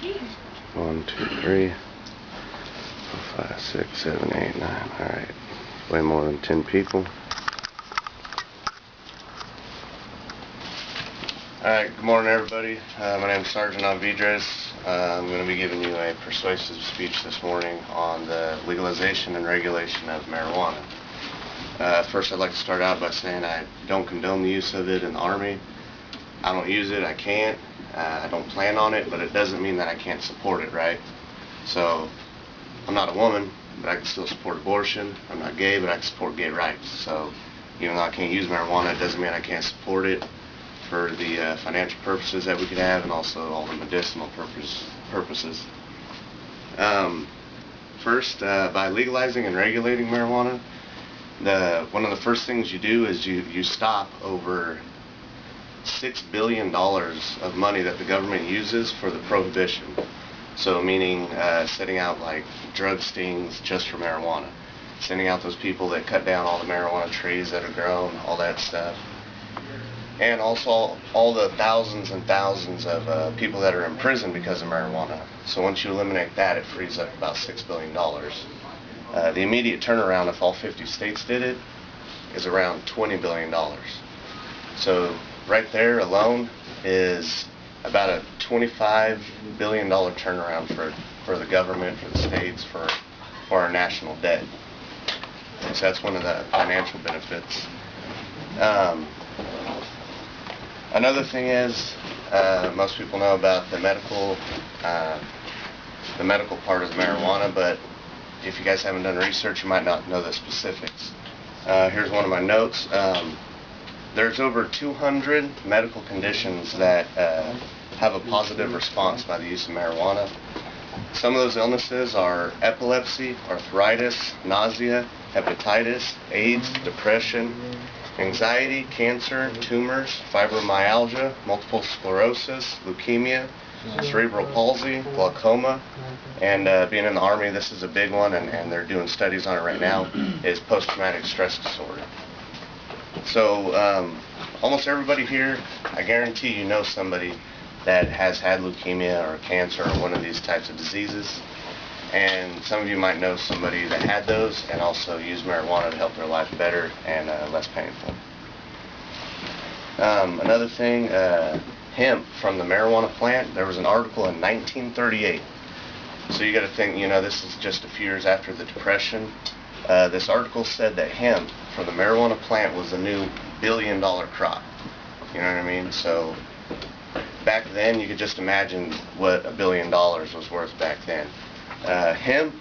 1, 2, 3, 4, 5, 6, 7, 8, 9. Alright. Way more than 10 people. Alright, good morning everybody. My name is Sergeant RAlvidres. I'm going to be giving you a persuasive speech this morning on the legalization and regulation of marijuana. First, I'd like to start out by saying I don't condone the use of it in the Army. I don't use it, I can't. I don't plan on it, but it doesn't mean that I can't support it, right? So, I'm not a woman, but I can still support abortion. I'm not gay, but I can support gay rights. So, even though I can't use marijuana, it doesn't mean I can't support it for the financial purposes that we could have, and also all the medicinal purposes. First, by legalizing and regulating marijuana, one of the first things you do is you stop over $6 billion of money that the government uses for the prohibition. So meaning setting out like drug stings just for marijuana, sending out those people that cut down all the marijuana trees that are grown, all that stuff. And also all the thousands and thousands of people that are in prison because of marijuana. So once you eliminate that, it frees up about $6 billion. The immediate turnaround, if all 50 states did it, is around $20 billion. So right there alone is about a $25 billion turnaround for the government, for the states, for our national debt. So that's one of the financial benefits. Another thing is, most people know about the medical part of the marijuana, but if you guys haven't done research, you might not know the specifics. Here's one of my notes. There's over 200 medical conditions that have a positive response by the use of marijuana. Some of those illnesses are epilepsy, arthritis, nausea, hepatitis, AIDS, depression, anxiety, cancer, tumors, fibromyalgia, multiple sclerosis, leukemia, cerebral palsy, glaucoma, and being in the Army, this is a big one, and they're doing studies on it right now, is post-traumatic stress disorder. So almost everybody here, I guarantee you know somebody that has had leukemia or cancer or one of these types of diseases. And some of you might know somebody that had those and also used marijuana to help their life better and less painful. Another thing, hemp from the marijuana plant, there was an article in 1938. So you got to think, this is just a few years after the Depression. This article said that hemp from the marijuana plant was the new billion-dollar crop. You know what I mean? So back then, you could just imagine what $1 billion was worth back then. Hemp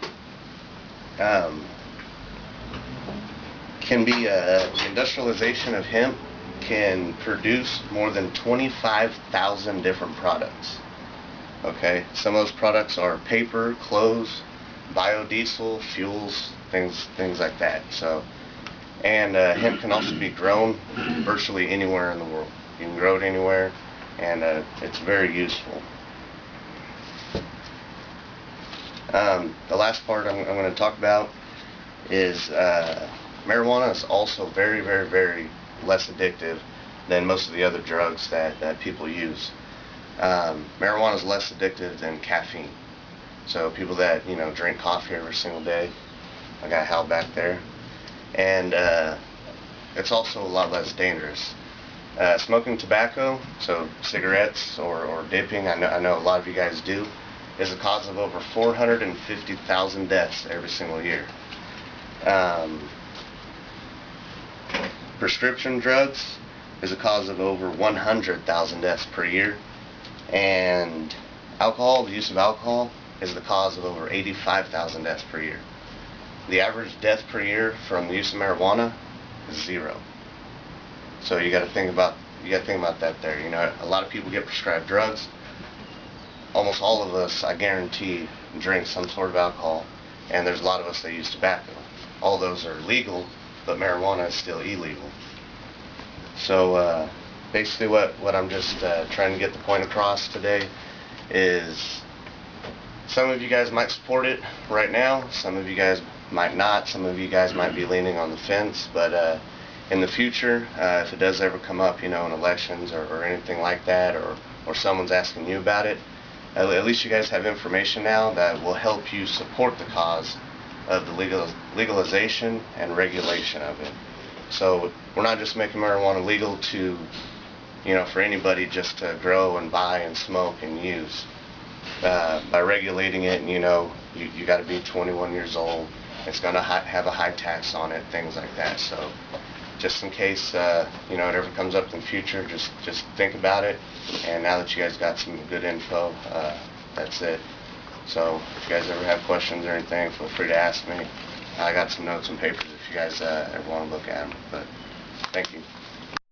can be the industrialization of hemp can produce more than 25,000 different products. Okay, some of those products are paper, clothes, biodiesel, fuels, things like that. So, and hemp can also be grown virtually anywhere in the world. You can grow it anywhere, and it's very useful. The last part I'm going to talk about is marijuana is also very, very, very less addictive than most of the other drugs that people use. Marijuana is less addictive than caffeine. So people that drink coffee every single day, I got Hal back there, and it's also a lot less dangerous. Smoking tobacco, so cigarettes or dipping, I know a lot of you guys do, is the cause of over 450,000 deaths every single year. Prescription drugs is a cause of over 100,000 deaths per year. And alcohol, the use of alcohol, is the cause of over 85,000 deaths per year. The average death per year from the use of marijuana is 0. So you got to think about that there. A lot of people get prescribed drugs. Almost all of us, I guarantee, drink some sort of alcohol, and there's a lot of us that use tobacco. All those are legal, but marijuana is still illegal. So basically what I'm just trying to get the point across today is some of you guys might support it right now, some of you guys might not, some of you guys might be leaning on the fence, but in the future, if it does ever come up, in elections or anything like that, or someone's asking you about it, at least you guys have information now that will help you support the cause of the legalization and regulation of it. So we're not just making marijuana legal to, for anybody just to grow and buy and smoke and use. By regulating it, you got to be 21 years old. It's going to have a high tax on it, things like that. So just in case, it ever comes up in the future, just think about it. And now that you guys got some good info, that's it. So if you guys ever have questions or anything, feel free to ask me. I got some notes and papers if you guys ever want to look at them. But thank you.